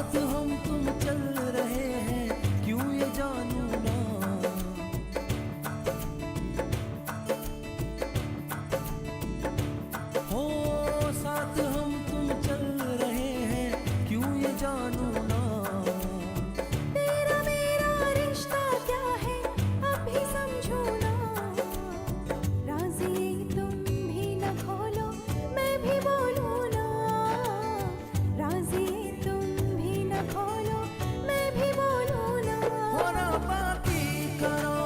साथ हम तुम चल रहे हैं, क्यों ये जानू ना। हो साथ हम तुम चल रहे हैं, क्यों ये जानू ना। तेरा मेरा रिश्ता क्या है अब भी समझो ना। राज़ी तुम भी न खोलो मैं भी बोलूं ना। राज़ी तुम भी न खोलो मैं भी बोलूं ना। होना बाकी करो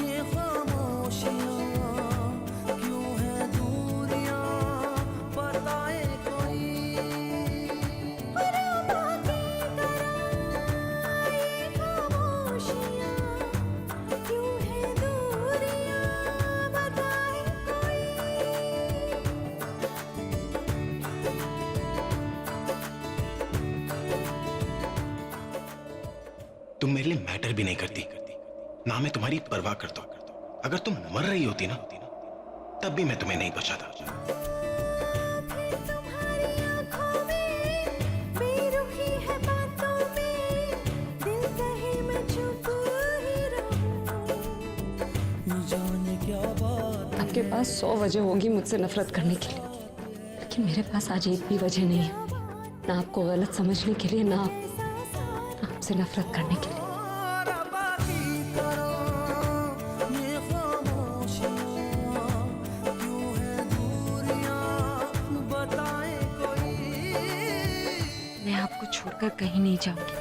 ये खामोशियाँ, क्यों है दूरियां बताए कोई। होना बाकी करो ये खामोशियाँ, क्यों है दूरियां बताए कोई। तुम मेरे लिए मैटर भी नहीं करती, ना मैं तुम्हारी परवाह करता हूं। अगर तुम मर रही होती ना, तब भी मैं तुम्हें नहीं बचाता। फिर तुम्हारी आँखों में बेरुखी है बातों में, दिल कहे मैं चुप ही रहूं। जाने क्या बात आपके पास 100 वजह होगी मुझसे नफरत करने के लिए, लेकिन मेरे पास आज एक भी वजह नहीं है, ना आपको गलत समझने के लिए, ना आपसे नफरत करने के लिए। और बाकी करो ये खामोशियाँ, क्यों है दूरियां बताए कोई। मैं आपको छोड़कर कहीं नहीं जाऊंगी,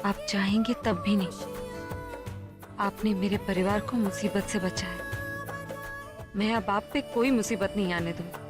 आप चाहेंगे तब भी नहीं। आपने मेरे परिवार को मुसीबत से बचाया, मैं अब आप पे कोई मुसीबत नहीं आने दूंगी।